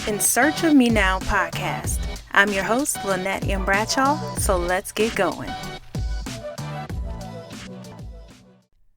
In Search of Me Now podcast. I'm your host, Lynette M. Bradshaw, so let's get going.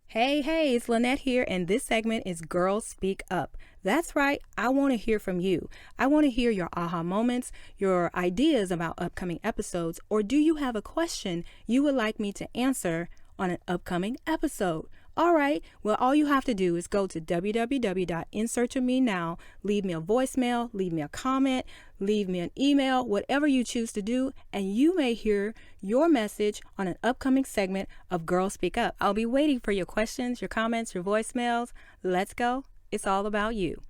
Hey, it's Lynette here, and this segment is Girls Speak Up. That's right, I want to hear from you. I want to hear your aha moments, your ideas about upcoming episodes, or do you have a question you would like me to answer on an upcoming episode? All right, well, all you have to do is go to www.insearchofmenow, leave me a voicemail, leave me a comment, leave me an email, whatever you choose to do, and you may hear your message on an upcoming segment of Girls Speak Up. I'll be waiting for your questions, your comments, your voicemails. Let's go. It's all about you.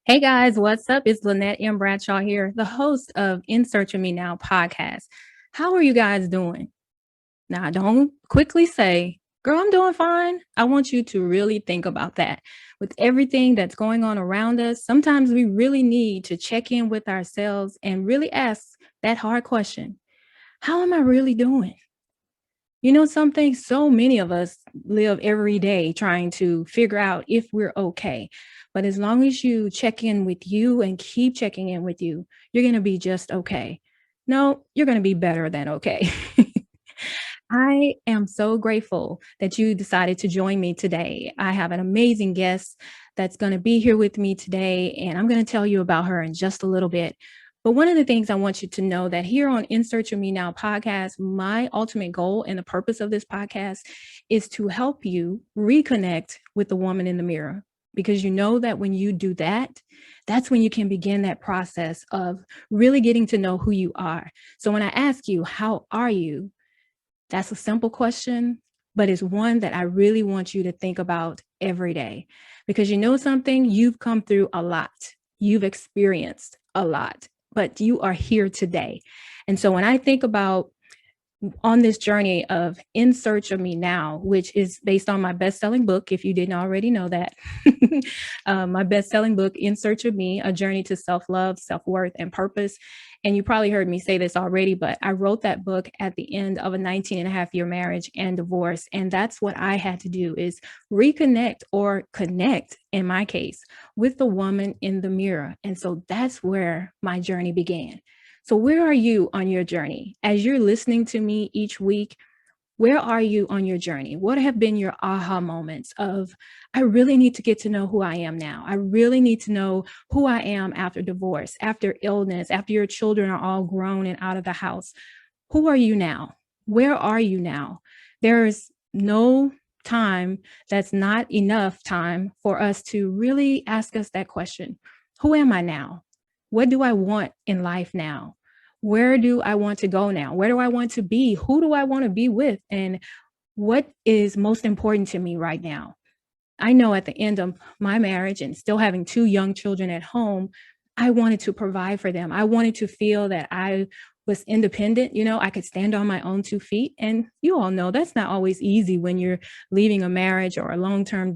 Hey guys, what's up? It's Lynette M. Bradshaw here, the host of In Search of Me Now podcast. How are you guys doing? Now, don't quickly say, girl, I'm doing fine. I want you to really think about that. With everything that's going on around us, sometimes we really need to check in with ourselves and really ask that hard question. How am I really doing? You know something? So many of us live every day trying to figure out if we're okay. But as long as you check in with you and keep checking in with you, you're going to be just okay. No, you're going to be better than okay. I am so grateful that you decided to join me today. I have an amazing guest that's going to be here with me today, and I'm going to tell you about her in just a little bit. But one of the things I want you to know that here on In Search of Me Now podcast, my ultimate goal and the purpose of this podcast is to help you reconnect with the woman in the mirror. Because you know that when you do that, that's when you can begin that process of really getting to know who you are. So when I ask you, how are you? That's a simple question, but it's one that I really want you to think about every day. Because you know something, you've come through a lot. You've experienced a lot, but you are here today. And so when I think about on this journey of In Search of Me Now, which is based on my best-selling book, if you didn't already know that, my best-selling book, In Search of Me, A Journey to Self-Love, Self-Worth, and Purpose. And you probably heard me say this already, but I wrote that book at the end of a 19 and a half year marriage and divorce. And that's what I had to do is reconnect or connect, in my case, with the woman in the mirror. And so that's where my journey began. So where are you on your journey? As you're listening to me each week, where are you on your journey? What have been your aha moments of, I really need to get to know who I am now. I really need to know who I am after divorce, after illness, after your children are all grown and out of the house. Who are you now? Where are you now? There's no time that's not enough time for us to really ask us that question. Who am I now? What do I want in life now? Where do I want to go now? Where do I want to be? Who do I want to be with? And what is most important to me right now? I know at the end of my marriage and still having two young children at home, I wanted to provide for them. I wanted to feel that I was independent. You know, I could stand on my own 2 feet. And you all know that's not always easy when you're leaving a marriage or a long-term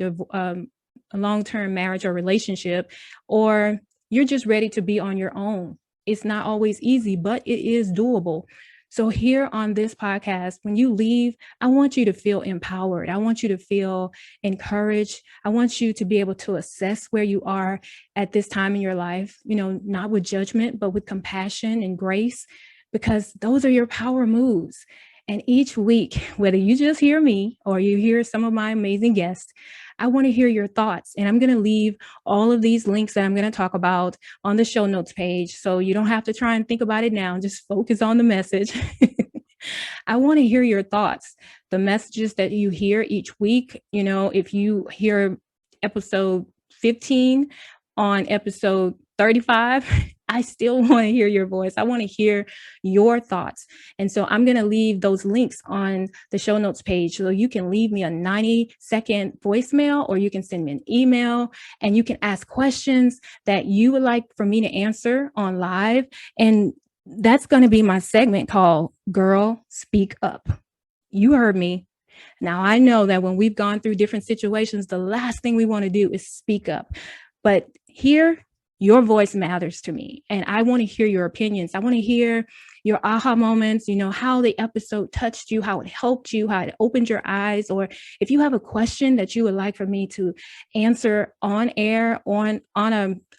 marriage or relationship, or you're just ready to be on your own. It's not always easy, but it is doable. So here on this podcast, when you leave, I want you to feel empowered. I want you to feel encouraged. I want you to be able to assess where you are at this time in your life, you know, not with judgment, but with compassion and grace, because those are your power moves. And each week, whether you just hear me or you hear some of my amazing guests, I want to hear your thoughts. And I'm going to leave all of these links that I'm going to talk about on the show notes page. So you don't have to try and think about it now. Just focus on the message. I want to hear your thoughts, the messages that you hear each week. You know, if you hear episode 15 on episode 35, I still want to hear your voice. I want to hear your thoughts. And so I'm going to leave those links on the show notes page. So you can leave me a 90-second voicemail, or you can send me an email, and you can ask questions that you would like for me to answer on live. And that's going to be my segment called Girl Speak Up. You heard me. Now, I know that when we've gone through different situations, the last thing we want to do is speak up. But here, your voice matters to me. And I want to hear your opinions. I want to hear your aha moments, how the episode touched you, how it helped you, how it opened your eyes, or if you have a question that you would like for me to answer on air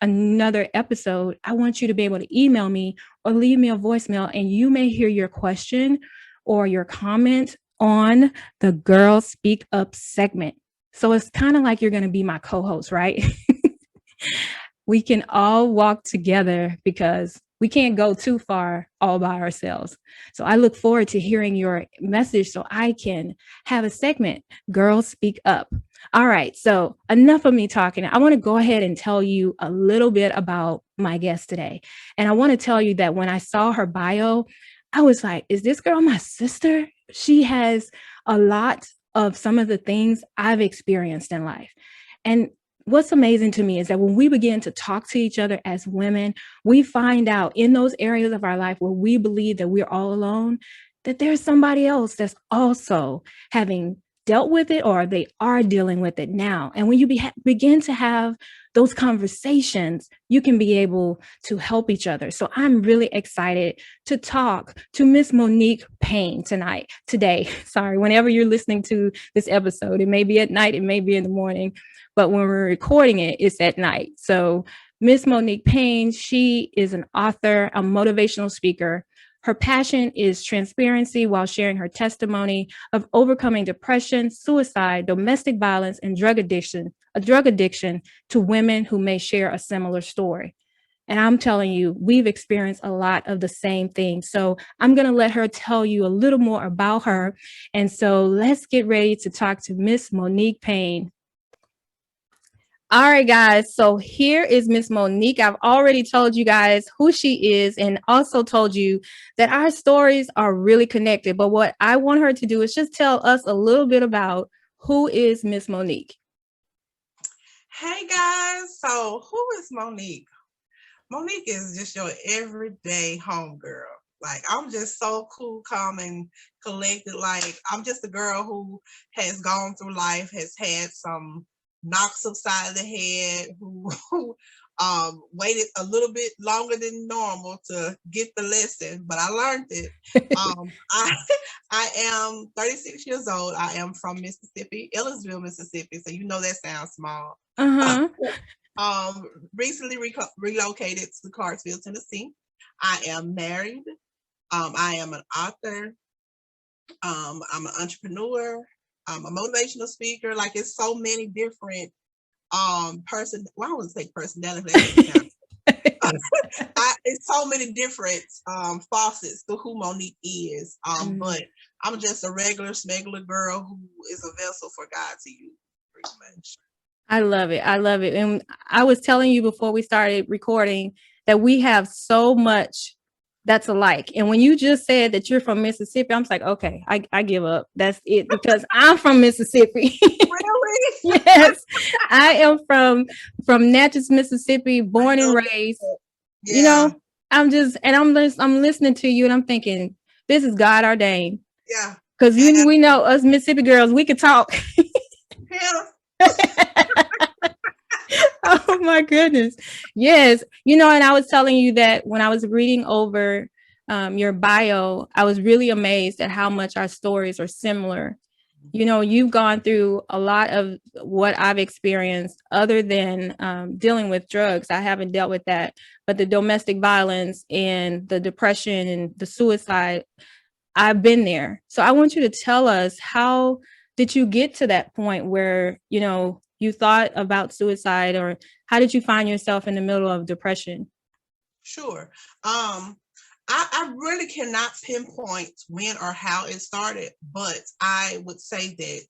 another episode, I want you to be able to email me or leave me a voicemail, and you may hear your question or your comment on the Girl Speak Up segment. So it's kind of like you're going to be my co-host, right? We can all walk together because we can't go too far all by ourselves. So I look forward to hearing your message so I can have a segment, Girls Speak Up. All right, so enough of me talking. I want to go ahead and tell you a little bit about my guest today. And I want to tell you that when I saw her bio, I was like, is this girl my sister? She has a lot of some of the things I've experienced in life. And what's amazing to me is that when we begin to talk to each other as women, we find out in those areas of our life where we believe that we're all alone, that there's somebody else that's also having dealt with it, or they are dealing with it now. And when you begin to have those conversations, you can be able to help each other. So I'm really excited to talk to Miss Monique Payne today. Sorry, whenever you're listening to this episode, it may be at night, it may be in the morning, but when we're recording it, it's at night. So Miss Monique Payne, she is an author, a motivational speaker. Her passion is transparency while sharing her testimony of overcoming depression, suicide, domestic violence, and drug addiction to women who may share a similar story. And I'm telling you, we've experienced a lot of the same thing. So I'm going to let her tell you a little more about her. And so let's get ready to talk to Miss Monique Payne. All right, guys. So here is Miss Monique. I've already told you guys who she is and also told you that our stories are really connected. But what I want her to do is just tell us a little bit about who is Miss Monique. Hey, guys. So who is Monique? Monique is just your everyday homegirl. Like, I'm just so cool, calm, and collected. Like, I'm just a girl who has gone through life, has had some knocks upside the head, who waited a little bit longer than normal to get the lesson, but I learned it. I I am 36 years old. I am from Mississippi, Ellisville, Mississippi. So you know that sounds small. Recently relocated to Clarksville, Tennessee. I am married. I am an author. I'm an entrepreneur. I'm a motivational speaker. Like, it's so many different I wouldn't say personality. It's so many different facets to who Monique is. But I'm just a regular smuggler girl who is a vessel for God to use, pretty much. I love it. I love it. And I was telling you before we started recording that we have so much that's alike. And when you just said that you're from Mississippi, I'm like, okay, I give up. That's it, because I'm from Mississippi. Really? Yes. I am from Natchez, Mississippi, born and raised. Yeah. I'm listening to you and I'm thinking, this is God ordained. Yeah. Because we know us Mississippi girls, we could talk. Yeah. Oh my goodness. Yes. And I was telling you that when I was reading over your bio, I was really amazed at how much our stories are similar. You've gone through a lot of what I've experienced other than dealing with drugs. I haven't dealt with that, but the domestic violence and the depression and the suicide, I've been there. So I want you to tell us, how did you get to that point where, you thought about suicide, or how did you find yourself in the middle of depression? Sure. I really cannot pinpoint when or how it started, but I would say that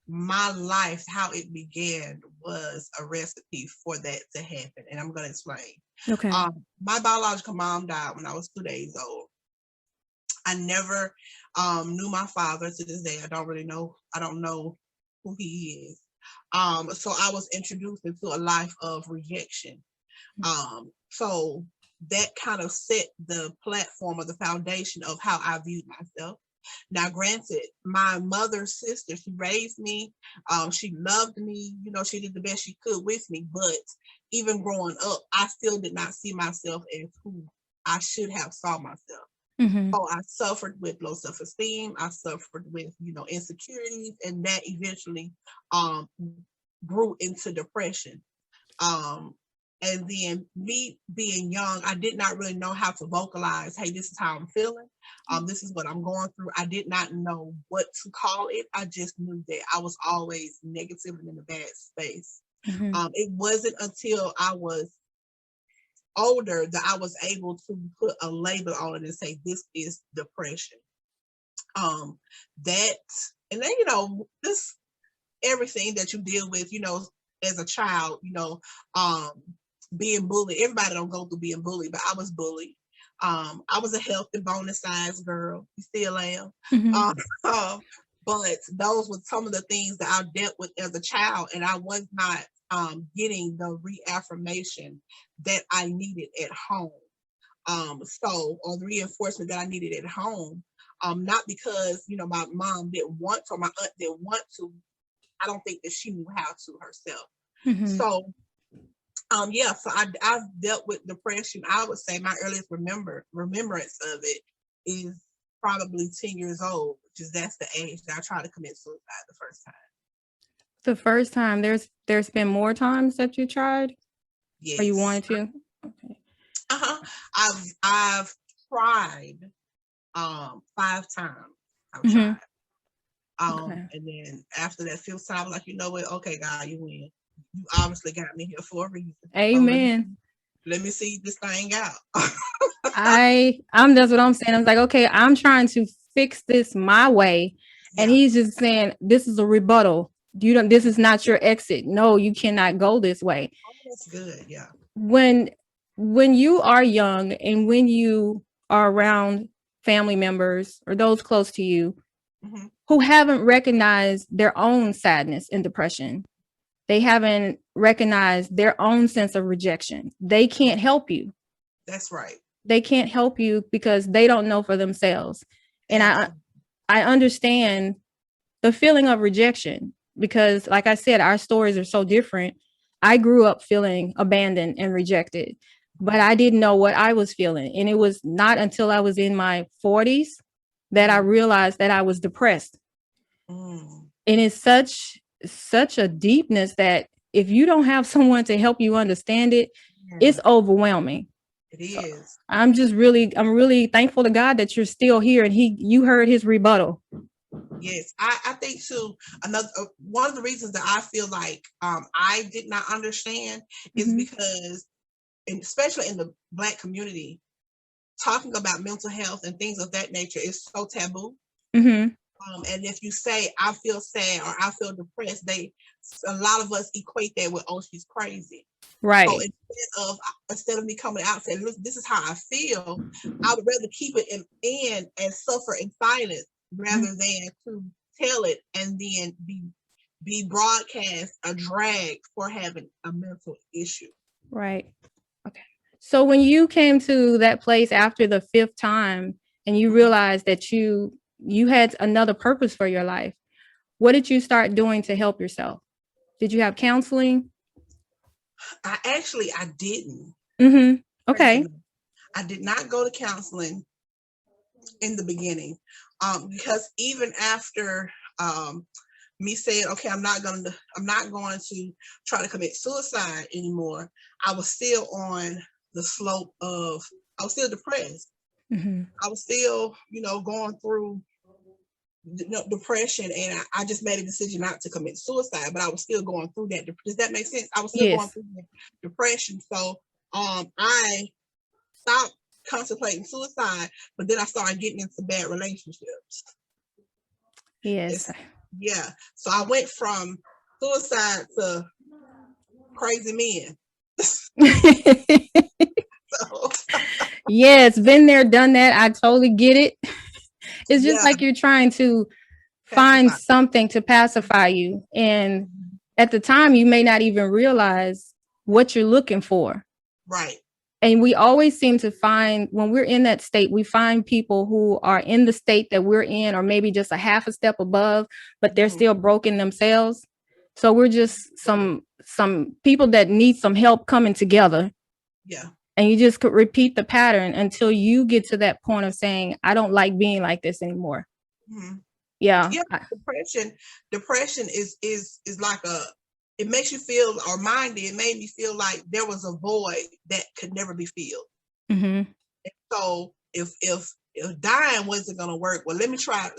my life, how it began, was a recipe for that to happen. And I'm going to explain. Okay. My biological mom died when I was 2 days old. I never knew my father to this day. I don't know who he is. So I was introduced into a life of rejection. So that kind of set the platform or the foundation of how I viewed myself. Now, granted, my mother's sister, she raised me. She loved me. You know, she did the best she could with me. But even growing up, I still did not see myself as who I should have saw myself. Mm-hmm. So I suffered with low self-esteem. I suffered with, insecurities, and that eventually um, grew into depression. Um, and then me being young, I did not really know how to vocalize, hey, this is how I'm feeling. This is what I'm going through. I did not know what to call it. I just knew that I was always negative and in a bad space. Mm-hmm. It wasn't until I was older that I was able to put a label on it and say, this is depression. That, and then, this, everything that you deal with, as a child, being bullied. Everybody don't go through being bullied, but I was bullied. I was a healthy, bonus size girl. You still am. Mm-hmm. But those were some of the things that I dealt with as a child, and I was not getting the reaffirmation that I needed at home. Or the reinforcement that I needed at home. Not because, my mom didn't want to, or my aunt didn't want to. I don't think that she knew how to herself. Mm-hmm. So, so I've dealt with depression. I would say my earliest remembrance of it is probably 10 years old, that's the age that I tried to commit suicide the first time. The first time, there's been more times that you tried, Yes. or you wanted to? Okay. I've tried 5 times. I've Mm-hmm. tried. Okay. And then after that 5th time, I'm like, you know what? Okay, God, you win. You obviously got me here for a reason. Amen. So let me see this thing out. That's what I'm saying. I was like, okay, I'm trying to fix this my way. And he's just saying, this is a rebuttal. This is not your exit. No, you cannot go this way. Oh, that's good. Yeah. When you are young and when you are around family members or those close to you, mm-hmm. who haven't recognized their own sadness and depression, they haven't recognized their own sense of rejection, they can't help you. That's right. They can't help you because they don't know for themselves. And I understand the feeling of rejection because, like I said, our stories are so different. I grew up feeling abandoned and rejected, but I didn't know what I was feeling. And it was not until I was in my 40s that I realized that I was depressed. And it's such a deepness that if you don't have someone to help you understand it, it's overwhelming. It is. So I'm really thankful to God that you're still here and you heard his rebuttal. Yes, I think too. One of the reasons that I feel like I did not understand is because, and especially in the Black community, talking about mental health and things of that nature is so taboo. Mm-hmm. And if you say I feel sad or I feel depressed, a lot of us equate that with, oh, she's crazy. Right. So instead of me coming out and saying, look, this is how I feel, I would rather keep it in and suffer in silence rather than to tell it and then be broadcast a drag for having a mental issue. Right. Okay. So when you came to that place after the 5th time and you realized that you had another purpose for your life, what did you start doing to help yourself? Did you have counseling? I didn't. Mm-hmm. Okay. I did not go to counseling in the beginning, because even after me saying, okay, I'm not going to try to commit suicide anymore, I was still on the slope of, I was still depressed. Mm-hmm. I was still, going through depression, and I just made a decision not to commit suicide, but I was still going through that. Does that make sense? I was still going through depression. So I stopped contemplating suicide, but then I started getting into bad relationships. Yes. Yeah. So I went from suicide to crazy men. Yes, been there, done that. I totally get it. It's just like you're trying to find something to pacify you. And at the time, you may not even realize what you're looking for. Right. And we always seem to find, when we're in that state, we find people who are in the state that we're in, or maybe just a half a step above, but they're still broken themselves. So we're just some people that need some help coming together. Yeah. And you just could repeat the pattern until you get to that point of saying, I don't like being like this anymore. Mm-hmm. Yeah. Yeah. Depression is like it makes you feel, or mine did, it made me feel like there was a void that could never be filled. Mm-hmm. So if dying wasn't gonna work, well, let me try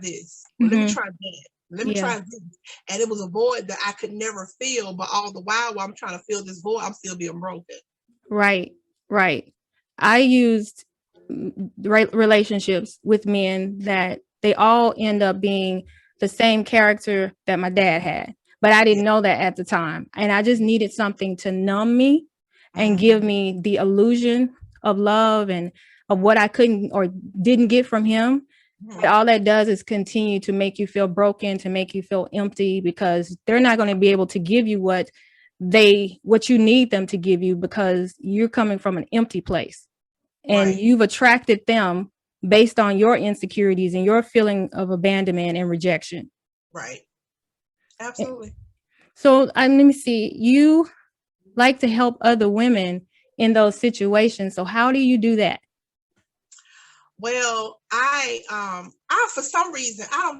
this. Well, let me try that. Let me try this. And it was a void that I could never fill, but all the while I'm trying to fill this void, I'm still being broken. Right. I used relationships with men that they all end up being the same character that my dad had, but I didn't know that at the time. And I just needed something to numb me and give me the illusion of love and of what I couldn't or didn't get from him. But all that does is continue to make you feel broken, to make you feel empty, because they're not going to be able to give you what you need them to give you, because you're coming from an empty place. And you've attracted them based on your insecurities and your feeling of abandonment and rejection. Right. Absolutely. So let me see, you like to help other women in those situations. So how do you do that? Well, I for some reason, I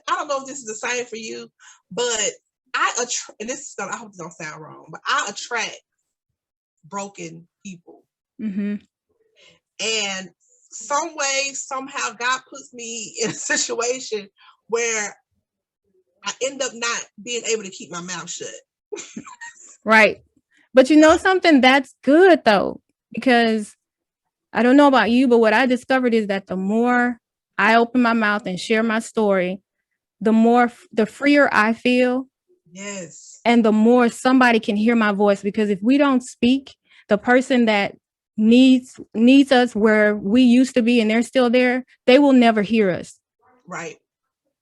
don't know if this is the same for you, but and I hope this don't sound wrong, but I attract broken people. Mm-hmm. And some way, somehow, God puts me in a situation where I end up not being able to keep my mouth shut. Right. But you know something, that's good though, because I don't know about you, but what I discovered is that the more I open my mouth and share my story, the freer I feel. Yes. And the more somebody can hear my voice, because if we don't speak, the person that needs us where we used to be and they're still there, they will never hear us. Right.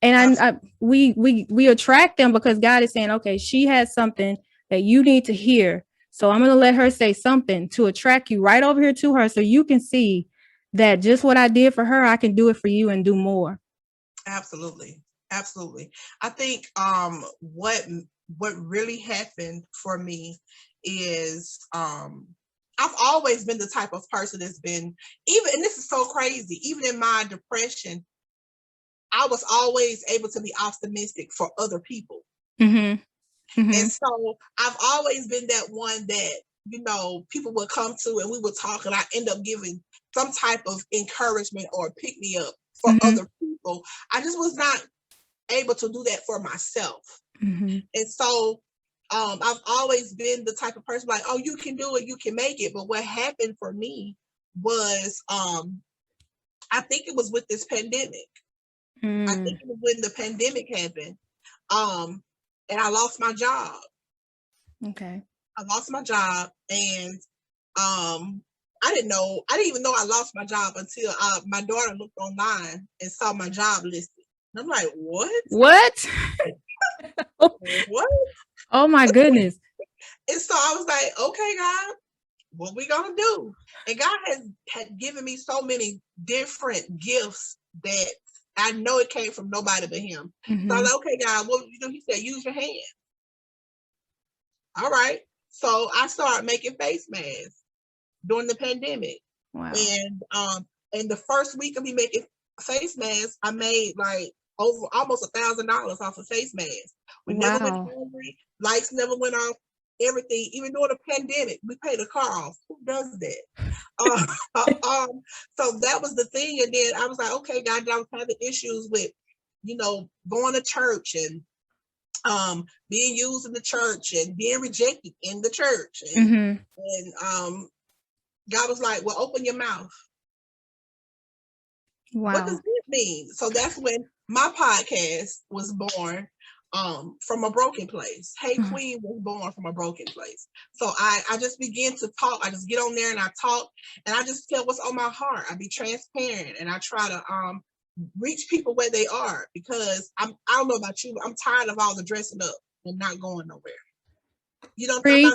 And we attract them because God is saying, okay, she has something that you need to hear. So I'm going to let her say something to attract you right over here to her, so you can see that just what I did for her, I can do it for you and do more. Absolutely. I think what really happened for me is I've always been the type of person that's been, and this is so crazy, even in my depression, I was always able to be optimistic for other people. Mm-hmm. Mm-hmm. And so I've always been that one that, people would come to and we would talk, and I end up giving some type of encouragement or pick me up for other people. I just was not able to do that for myself. Mm-hmm. And so I've always been the type of person like, oh, you can do it, you can make it. But what happened for me was, I think it was with this pandemic. I think it was when the pandemic happened. And I lost my job. Okay. I lost my job, and I didn't even know I lost my job until my daughter looked online and saw my job listed. And I'm like, what? What? What? Oh my goodness. And so I was like, okay, God, what we gonna do? And God had given me so many different gifts that I know it came from nobody but Him. Mm-hmm. So I was like, okay, God, what you do? He said, use your hand. All right. So I started making face masks during the pandemic. Wow. And in the first week of me making face masks, I made like over almost $1,000 off of face masks. We never went hungry. Lights never went off. Everything, even during the pandemic, we paid a car off. Who does that? So that was the thing. And then I was like, okay, God, I was having issues with, going to church and being used in the church and being rejected in the church. And God was like, well, open your mouth. Wow. What does this mean? So that's when my podcast was born, from a broken place. Hey Queen was born from a broken place. So I just begin to talk. I just get on there and I talk, and I just tell what's on my heart. I be transparent, and I try to reach people where they are, because I don't know about you, but I'm tired of all the dressing up and not going nowhere. I'm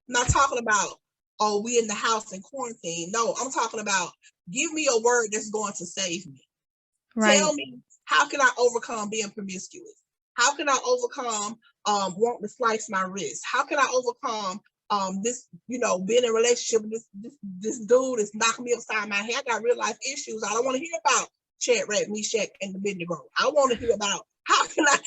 not talking about oh, we in the house in quarantine. No, I'm talking about give me a word that's going to save me. Right. Tell me, how can I overcome being promiscuous? How can I overcome wanting to slice my wrist? How can I overcome this, being in a relationship with this dude is knocking me upside my head? I got real life issues. I don't want to hear about Shadrach, Meshach, and Abednego. I want to hear about how can I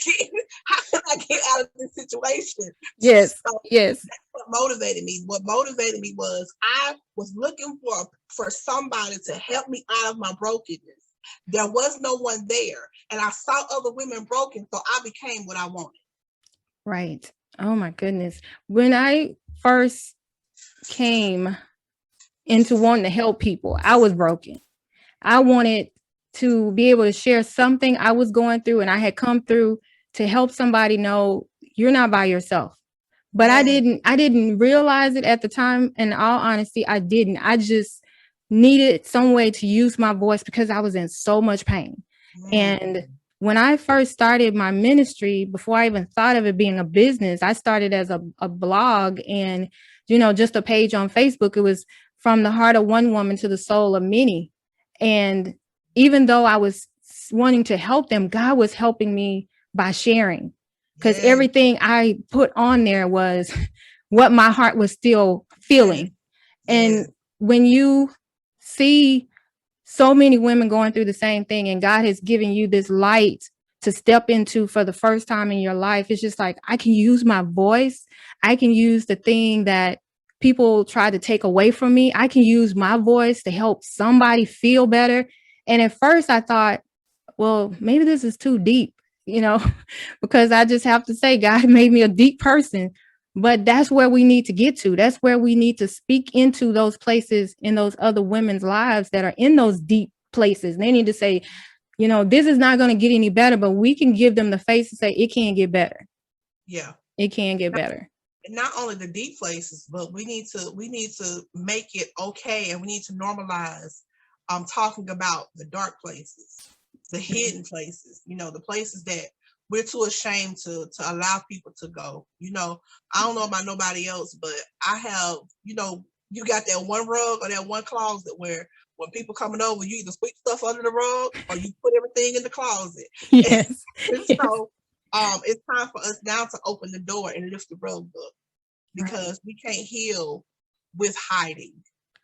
get out of this situation? Yes. So Yes. that's what motivated me. What motivated me was I was looking for somebody to help me out of my brokenness. There was no one there, and I saw other women broken, so I became what I wanted. Right. Oh my goodness. When I first came into wanting to help people, I was broken. I wanted to be able to share something I was going through, and I had come through to help somebody know you're not by yourself. But Yes. I didn't realize it at the time. In all honesty, I didn't. I just needed some way to use my voice because I was in so much pain. And when I first started my ministry, before I even thought of it being a business, I started as a blog and, just a page on Facebook. It was from the heart of one woman to the soul of many. And even though I was wanting to help them, God was helping me by sharing, because Yes. everything I put on there was what my heart was still feeling. And Yes. when you see so many women going through the same thing, and God has given you this light to step into for the first time in your life, it's just like, I can use my voice. I can use the thing that people try to take away from me. I can use my voice to help somebody feel better. And at first I thought, well, maybe this is too deep, because I just have to say, God made me a deep person. But that's where we need to get to. That's where we need to speak into those places in those other women's lives that are in those deep places. They need to say, this is not going to get any better, but we can give them the face to say it can get better. Yeah. It can get better. Not only the deep places, but we need to make it okay, and we need to normalize talking about the dark places, the hidden places, the places that we're too ashamed to allow people to go. I don't know about nobody else, but I have, you got that one rug or that one closet where when people coming over, you either sweep stuff under the rug or you put everything in the closet. Yes. And Yes. so it's time for us now to open the door and lift the rug up, because we can't heal with hiding.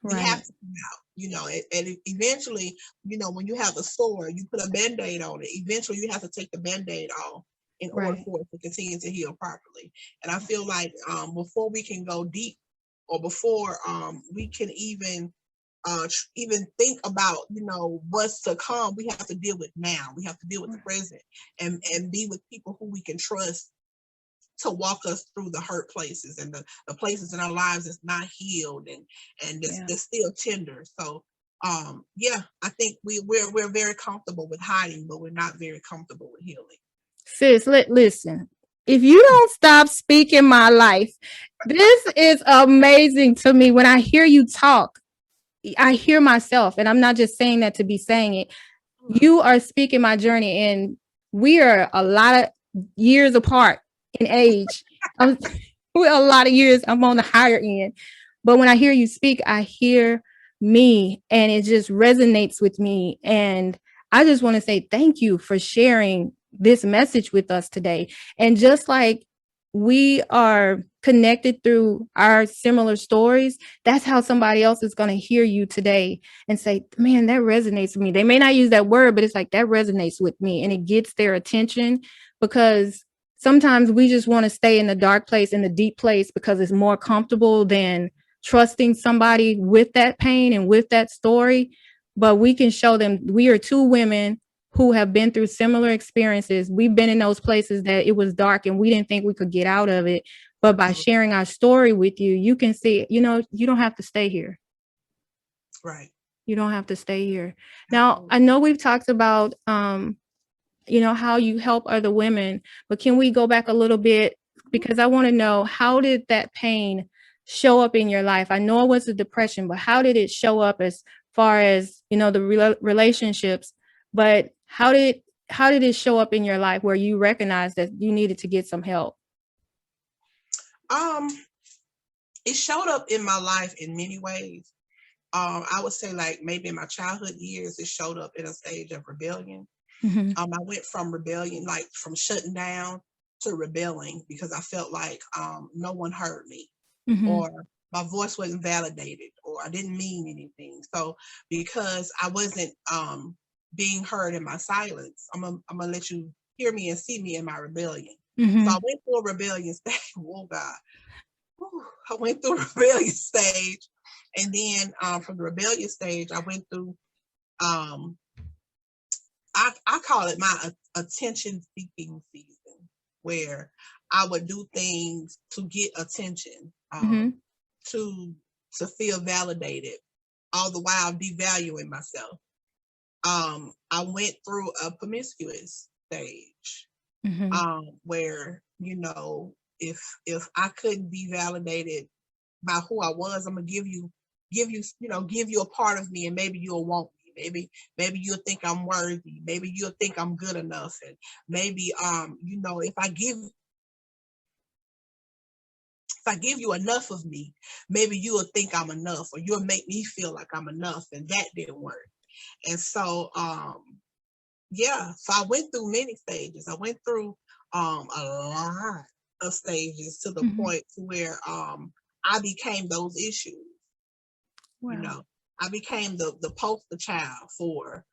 We have to come out, and eventually, when you have a sore, you put a Band-Aid on it. Eventually, you have to take the Band-Aid off in order for it to continue to heal properly. And I feel like before we can go deep, or before we can even think about, what's to come, we have to deal with now. We have to deal with the present, and be with people who we can trust to walk us through the hurt places and the places in our lives that's not healed and that's still tender. So I think we're very comfortable with hiding, but we're not very comfortable with healing. Sis, listen. If you don't stop speaking my life, this is amazing to me. When I hear you talk, I hear myself, and I'm not just saying that to be saying it. You are speaking my journey, and we are a lot of years apart in age. We're a lot of years. I'm on the higher end. But when I hear you speak, I hear me, and it just resonates with me. And I just want to say thank you for sharing this message with us today. And just like we are connected through our similar stories, that's how somebody else is going to hear you today and say, man, that resonates with me. They may not use that word, but it's like, that resonates with me, and it gets their attention, because sometimes we just want to stay in the dark place, in the deep place, because it's more comfortable than trusting somebody with that pain and with that story. But we can show them we are two women who have been through similar experiences. We've been in those places that it was dark and we didn't think we could get out of it. But by sharing our story with you, you can see, you don't have to stay here. Right. You don't have to stay here. Now, I know we've talked about, how you help other women, but can we go back a little bit? Because I want to know, how did that pain show up in your life? I know it was a depression, but how did it show up as far as, the relationships? But how did it show up in your life where you recognized that you needed to get some help? it showed up in my life in many ways. I would say like maybe in my childhood years, it showed up in a stage of rebellion. Mhm. I went from rebellion, like from shutting down to rebelling because I felt like no one heard me, Mhm. or my voice wasn't validated, or I didn't mean anything. So because I wasn't being heard in my silence, I'm gonna let you hear me and see me in my rebellion. So I Mhm. went through a rebellion stage. Oh God. Whew. I went through a rebellion stage. And then from the rebellion stage, I went through um, I call it my attention seeking season, where I would do things to get attention, Mhm. to feel validated, all the while devaluing myself. I went through a promiscuous stage, Mhm. where if I couldn't be validated by who I was, I'm gonna give you a part of me, and maybe you'll want me. Maybe you'll think I'm worthy. Maybe you'll think I'm good enough, and maybe if I give you enough of me, maybe you'll think I'm enough, or you'll make me feel like I'm enough, and that didn't work. And so yeah, so I went through many stages. I went through a lot of stages to the Mhm. point to where I became those issues. You Wow. know, I became the poster child for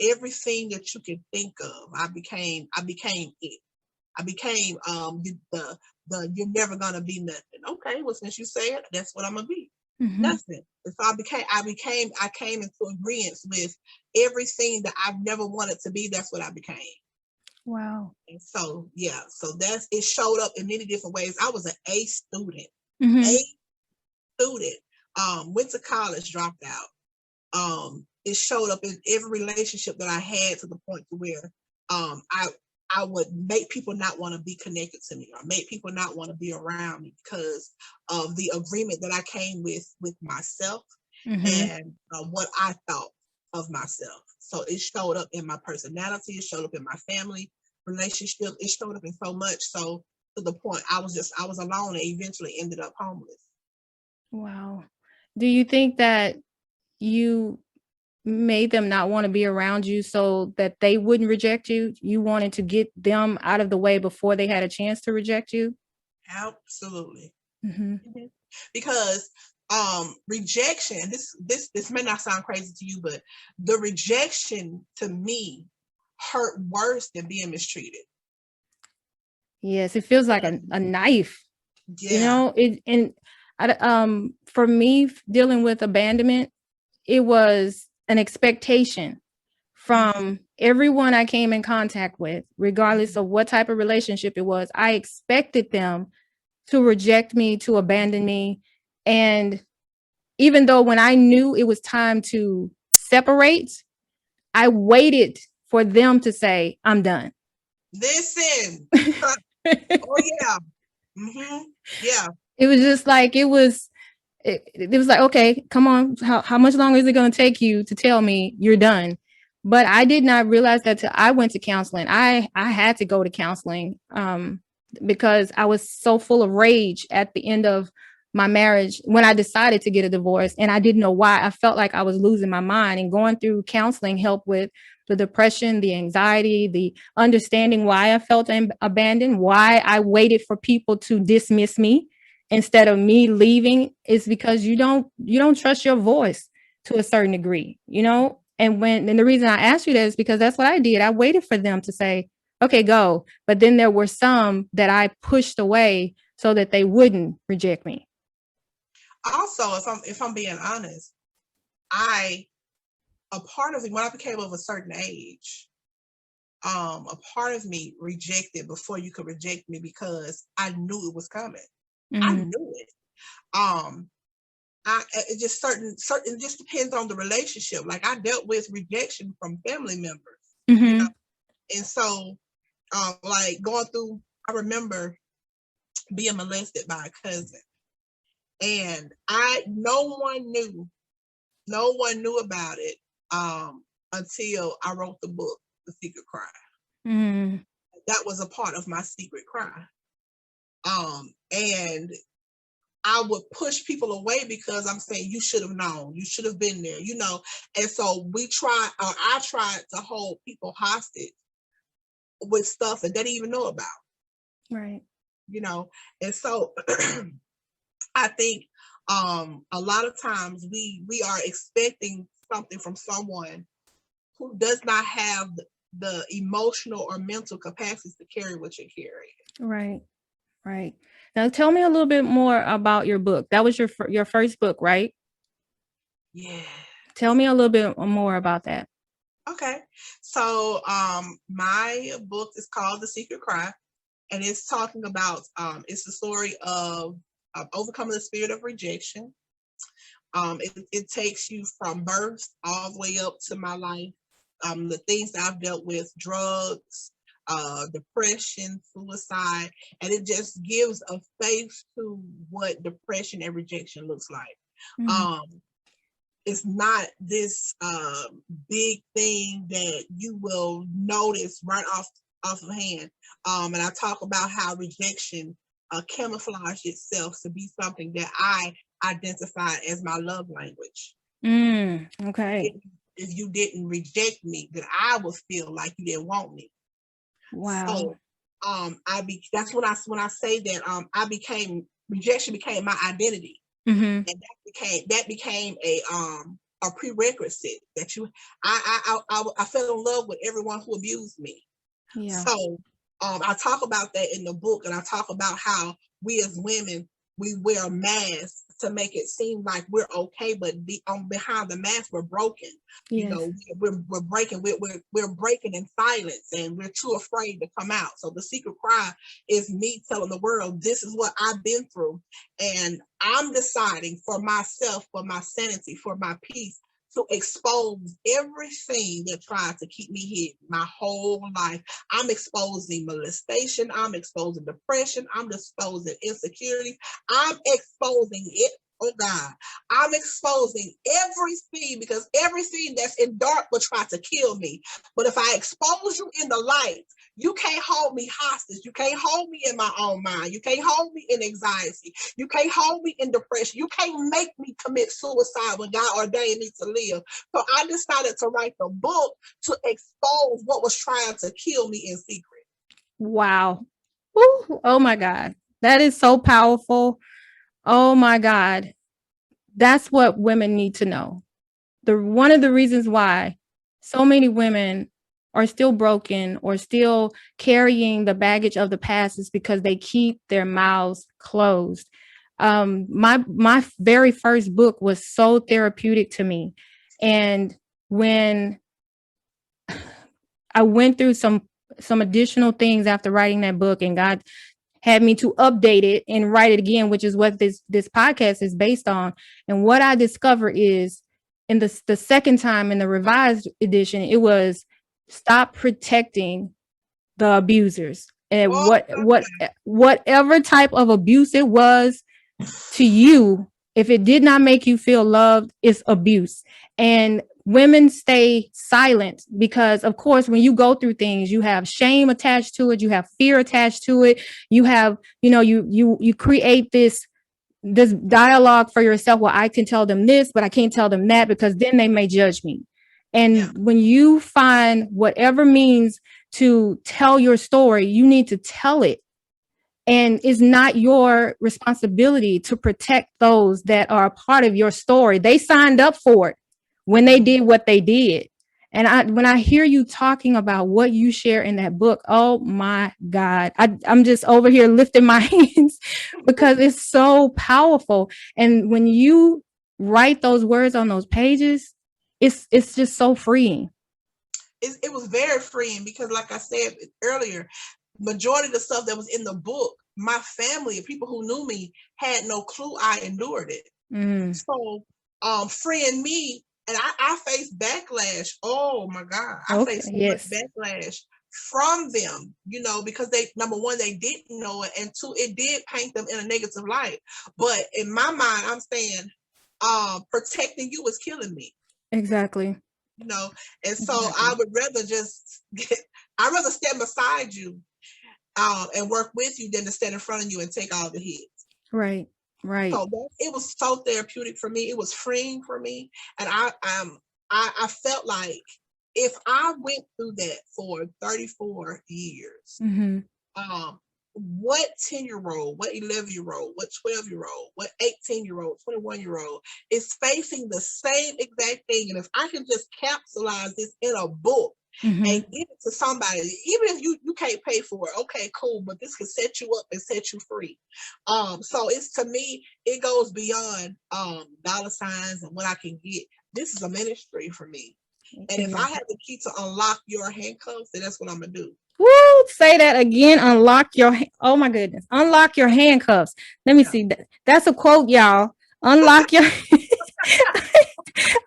everything that you can think of. I became it. I became the you're never gonna be nothing. Okay, well, since you say it, that's what I'm gonna be. Mhm. Nothing. And so I came into agreement with everything that I've never wanted to be. That's what I became. Wow. And so yeah, so that's it showed up in many different ways. I was an A student. A Mhm. student. Went to college, dropped out. It showed up in every relationship that I had, to the point to where I would make people not want to be connected to me, or make people not want to be around me, because of the agreement that I came with myself, Mhm. and what I thought of myself. So it showed up in my personality, it showed up in my family relationship, it showed up in so much, so to the point I was alone and eventually ended up homeless. Wow. Do you think that you made them not wanna be around you so that they wouldn't reject you? You wanted to get them out of the way before they had a chance to reject you? Absolutely. Mhm. Mhm. Because rejection, this may not sound crazy to you, but the rejection to me hurt worse than being mistreated. Yes, it feels like a knife, you Yeah. know? It and for me, dealing with abandonment, it was an expectation Hmm. from everyone I came in contact with, regardless Hmm. of what type of relationship it was. I expected them to reject me, to abandon me. And even though when I knew it was time to separate, I waited for them to say, I'm done. Listen. Oh yeah. Hmm. Yeah. It was just like, it was like, okay, come on. How much longer is it going to take you to tell me you're done? But I did not realize that till I went to counseling. I had to go to counseling because I was so full of rage at the end of my marriage when I decided to get a divorce, and I didn't know why. I felt like I was losing my mind, and going through counseling helped with the depression, the anxiety, the understanding why I felt abandoned, why I waited for people to dismiss me instead of me leaving, is because you don't trust your voice to a certain degree, you know? And the reason I asked you that is because that's what I did. I waited for them to say, okay, go. But then there were some that I pushed away so that they wouldn't reject me. Also, if I'm being honest, I a part of me, when I became of a certain age, a part of me rejected before you could reject me, because I knew it was coming. I Mm-hmm. knew it. Um, it just it just depends on the relationship. Like, I dealt with rejection from family members, you know, Mm-hmm. and so like going through. I remember being molested by a cousin, and I no one knew about it until I wrote the book, The Secret Cry. Mm-hmm. That was a part of my secret cry. And I would push people away because I'm saying you should have known, you should have been there, And so I tried to hold people hostage with stuff that they didn't even know about, Right. And so I think a lot of times we are expecting something from someone who does not have the emotional or mental capacities to carry what you're carrying. Right. Right. Now tell me a little bit more about your book. That was your first book, right? Yeah. Tell me a little bit more about that. Okay. So my book is called The Secret Cry, and it's talking about it's the story of overcoming the spirit of rejection. It takes you from birth all the way up to my life. The things that I've dealt with: drugs, depression, suicide, and it just gives a face to what depression and rejection looks like. Mm-hmm. It's not this big thing that you will notice right off of hand. And I talk about how rejection camouflage itself to be something that I identified as my love language. Okay. If you didn't reject me, then I would feel like you didn't want me. Wow. So that's when I say that rejection became my identity. Mm-hmm. And that became a prerequisite that I fell in love with everyone who abused me. Yeah. So I talk about that in the book, and I talk about how we as women, we wear masks to make it seem like we're okay, but behind the mask we're broken. Yes. We're breaking, we're breaking in silence, and we're too afraid to come out. So the secret cry is me telling the world, this is what I've been through, and I'm deciding for myself, for my sanity, for my peace, to expose everything that tried to keep me hidden my whole life. I'm exposing molestation. I'm exposing depression. I'm exposing insecurity. I'm exposing it. Oh God, I'm exposing everything, because everything that's in dark will try to kill me. But if I expose you in the light, you can't hold me hostage. You can't hold me in my own mind. You can't hold me in anxiety. You can't hold me in depression. You can't make me commit suicide when God ordained me to live. So I decided to write the book to expose what was trying to kill me in secret. Wow. Ooh, oh my God. That is so powerful. Oh my God. That's what women need to know. One of the reasons why so many women are still broken or still carrying the baggage of the past is because they keep their mouths closed. My very first book was so therapeutic to me. And when I went through some additional things after writing that book, and God had me to update it and write it again, which is what this podcast is based on. And what I discovered is, in the second time, in the revised edition, it was stop protecting the abusers. And whatever type of abuse it was to you, if it did not make you feel loved, it's abuse. And women stay silent because, of course, when you go through things, you have shame attached to it, you have fear attached to it, you have, you create this dialogue for yourself. Well, I can tell them this, but I can't tell them that because then they may judge me. And when you find whatever means to tell your story, you need to tell it. And it's not your responsibility to protect those that are a part of your story. They signed up for it when they did what they did. And when I hear you talking about what you share in that book, oh my God, I'm just over here lifting my hands because it's so powerful. And when you write those words on those pages, it's just so freeing. It was very freeing because, like I said earlier, majority of the stuff that was in the book, my family, people who knew me, had no clue I endured it. So freeing me, and I faced backlash. Oh my God, I faced so much backlash from them, because number one, they didn't know it, and two, it did paint them in a negative light. But in my mind, I'm saying protecting you was killing me. Exactly. And so I would rather I'd rather stand beside you and work with you than to stand in front of you and take all the hits. Right. Right. So it was so therapeutic for me. It was freeing for me, and I felt like if I went through that for 34 years, Mm-hmm. what 10-year-old, what 11-year-old, what 12-year-old, what 18-year-old, 21-year-old is facing the same exact thing? And if I can just capsulize this in a book Mm-hmm. and give it to somebody, even if you can't pay for it, okay, cool, but this can set you up and set you free. So it's, to me, it goes beyond dollar signs and what I can get. This is a ministry for me. And if I Amen. have the key to unlock your handcuffs, then that's what I'm gonna do. Woo! Say that again. Unlock your. Oh my goodness. Unlock your handcuffs. Let me Yeah. see. That's a quote, y'all. Unlock your.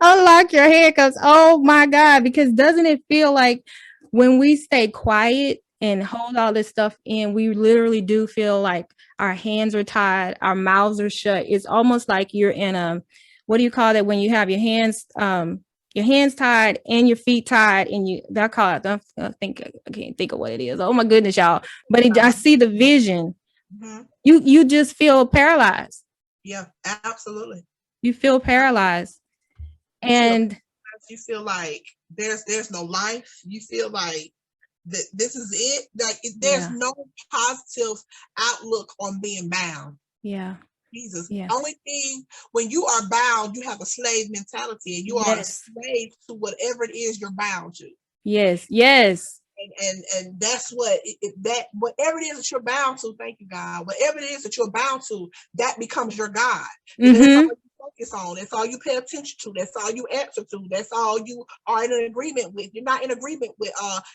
Unlock your handcuffs. Oh my God. Because doesn't it feel like when we stay quiet and hold all this stuff in, we literally do feel like our hands are tied, our mouths are shut. It's almost like you're in a, what do you call that when you have your hands tied and your feet tied, and you, that call it, I can't think of what it is. Oh my goodness, y'all. But I see the vision. Mm-hmm. You just feel paralyzed. Yeah, absolutely. You feel paralyzed. You feel And you feel like there's no life. You feel like that this is it. Like there's yeah, no positive outlook on being bound. yeah, Jesus. yeah. Only thing, when you are bound, you have a slave mentality, and you are a Yes, slave to whatever it is you're bound to. yes, yes. And that's what that whatever it is that you're bound to. Thank you, God. Whatever it is that you're bound to, that becomes your God, because that's all Mm-hmm. you focus on. That's all you pay attention to. That's all you answer to. That's all you are in agreement with. You're not in agreement with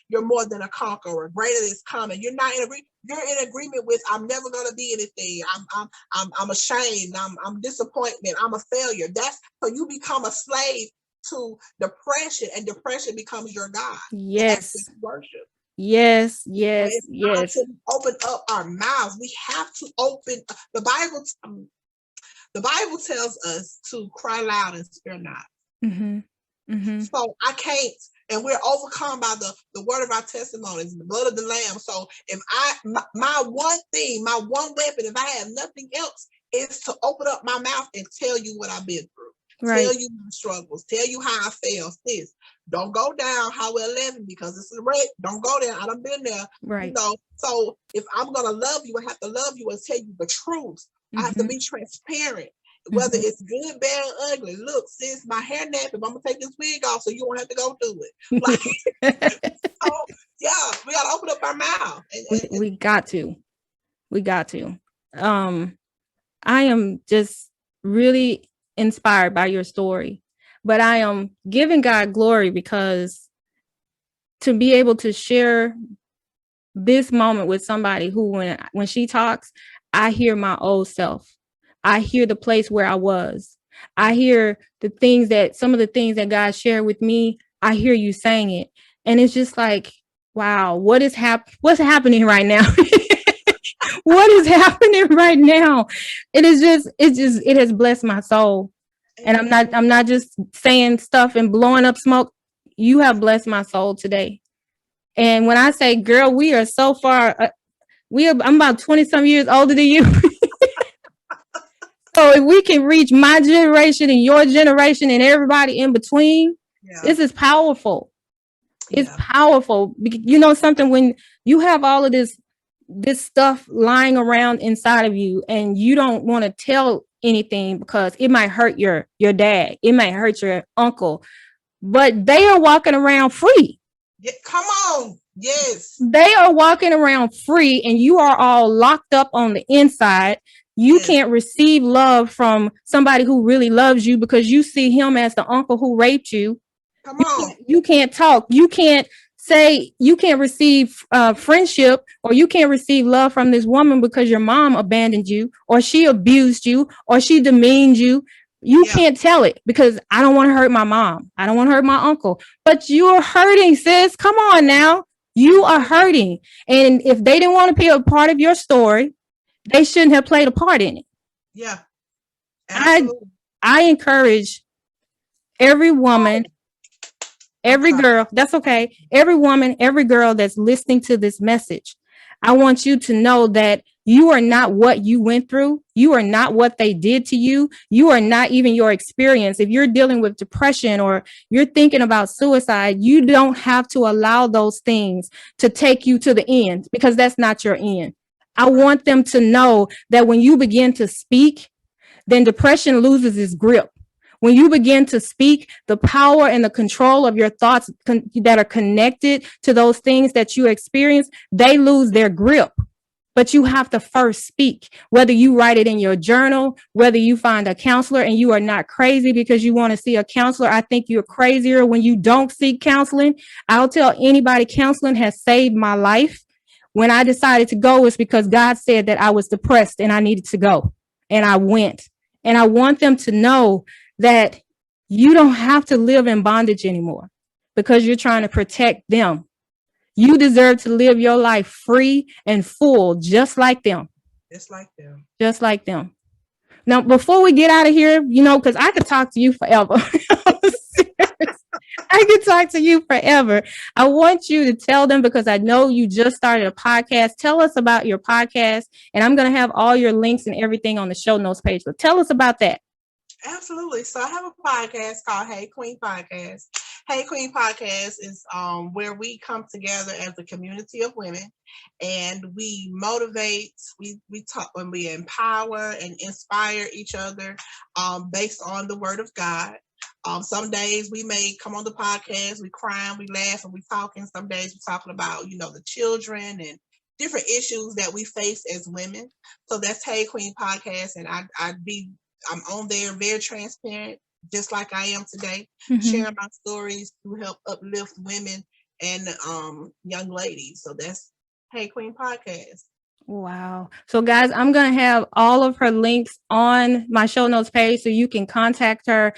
you're more than a conqueror. Greater is coming. You're not in agreement. You're in agreement with, I'm never gonna be anything. I'm ashamed. I'm disappointment. I'm a failure. That's so you become a slave to depression, and depression becomes your God. And that's Yes, what you worship. yes, And yes, it's time yes. to open up our mouths. We have to open the Bible. The Bible tells us to cry loud and spare not. Mm-hmm. Mm-hmm. So I can't, and we're overcome by the word of our testimonies, the blood of the Lamb. So if my one thing, my one weapon, if I have nothing else, is to open up my mouth and tell you what I've been through. Right. Tell you my struggles. Tell you how I failed. This. Don't go down Highway 11 because it's a wreck. Don't go there. I done been there. You Right. know. So if I'm gonna love you, I have to love you and tell you the truth. I have to Mm-hmm. be transparent. Whether Mm-hmm. it's good, bad, or ugly. Look, sis, my hair napping. I'm gonna take this wig off so you won't have to go through it. Like, so yeah, we gotta open up our mouth. We got to. We got to. I am just really inspired by your story, but I am giving God glory because to be able to share this moment with somebody who, when she talks, I hear my old self. I hear the place where I was. I hear some of the things that God shared with me. I hear you saying it. And it's just like, wow, what's happening right now? What is happening right now? It has blessed my soul. And Amen. I'm not just saying stuff and blowing up smoke. You have blessed my soul today. And when I say, girl, we are so far, I'm about 20 some years older than you. So if we can reach my generation and your generation and everybody in between, Yeah. this is powerful. It's Yeah. powerful. You know something, when you have all of this stuff lying around inside of you and you don't want to tell anything because it might hurt your dad, it might hurt your uncle, but they are walking around free. Yeah. Come on. Yes. They are walking around free and you are all locked up on the inside. You Yes. can't receive love from somebody who really loves you because you see him as the uncle who raped you. Come on. You can't talk. You can't say, you can't receive friendship, or you can't receive love from this woman because your mom abandoned you, or she abused you, or she demeaned you. You Yeah. can't tell it because I don't want to hurt my mom. I don't want to hurt my uncle. But you're hurting, sis. Come on now. You are hurting. And if they didn't want to be a part of your story, they shouldn't have played a part in it. Yeah. I Absolutely. I encourage every woman, I'm every sorry. girl, that's okay. Every woman, every girl that's listening to this message, I want you to know that You are not what you went through. You are not what they did to you. You are not even your experience. If you're dealing with depression or you're thinking about suicide, you don't have to allow those things to take you to the end, because that's not your end. I Right. want them to know that when you begin to speak, then depression loses its grip. When you begin to speak, the power and the control of your thoughts that are connected to those things that you experience, they lose their grip. But you have to first speak, whether you write it in your journal, whether you find a counselor, and you are not crazy because you want to see a counselor. I think you're crazier when you don't seek counseling. I'll tell anybody, counseling has saved my life. When I decided to go, it's because God said that I was depressed and I needed to go. And I went. And I want them to know that you don't have to live in bondage anymore because you're trying to protect them. You deserve to live your life free and full, just like them. Just like them. Just like them. Now, before we get out of here, because I could talk to you forever. I could talk to you forever. I want you to tell them, because I know you just started a podcast. Tell us about your podcast, and I'm going to have all your links and everything on the show notes page. But tell us about that. Absolutely. So I have a podcast called Hey Queen Podcast. Hey Queen Podcast is where we come together as a community of women, and we motivate, we talk, and we empower and inspire each other based on the word of God. Some days we may come on the podcast, we crying, we laugh, and we talking. Some days we're talking about, the children and different issues that we face as women. So that's Hey Queen Podcast, and I'm on there, very transparent, just like I am today, sharing my stories to help uplift women and young ladies. So that's Hey Queen Podcast. Wow. So guys, I'm going to have all of her links on my show notes page so you can contact her.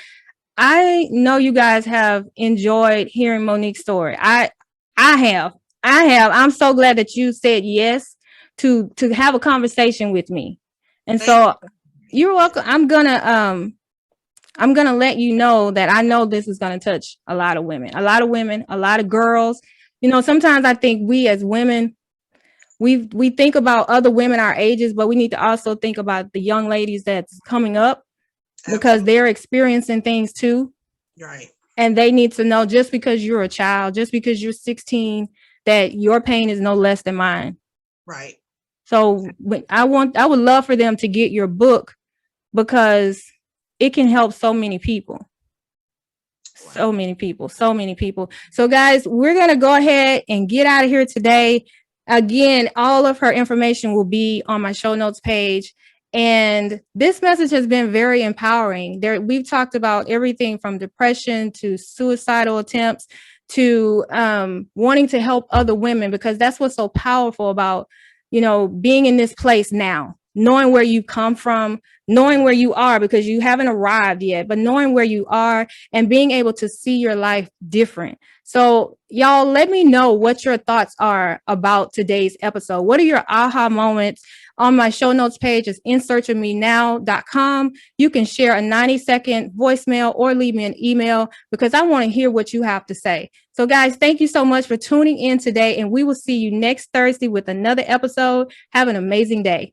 I know you guys have enjoyed hearing Monique's story. I have. I'm so glad that you said yes to have a conversation with me. And so you're welcome. I'm gonna let you know that I know this is gonna touch a lot of women, a lot of girls. Sometimes I think we as women, we think about other women our ages, but we need to also think about the young ladies that's coming up, because they're experiencing things too. Right. And they need to know, just because you're a child, just because you're 16, that your pain is no less than mine. Right. So I would love for them to get your book, because it can help so many people. So many people. So guys, we're going to go ahead and get out of here today. Again, all of her information will be on my show notes page. And this message has been very empowering. We've talked about everything from depression to suicidal attempts to wanting to help other women, because that's what's so powerful about, being in this place now, knowing where you come from, knowing where you are, because you haven't arrived yet, but knowing where you are and being able to see your life different. So y'all, let me know what your thoughts are about today's episode. What are your aha moments? On my show notes page is insearchofmenow.com. You can share a 90-second voicemail or leave me an email, because I want to hear what you have to say. So guys, thank you so much for tuning in today, and we will see you next Thursday with another episode. Have an amazing day.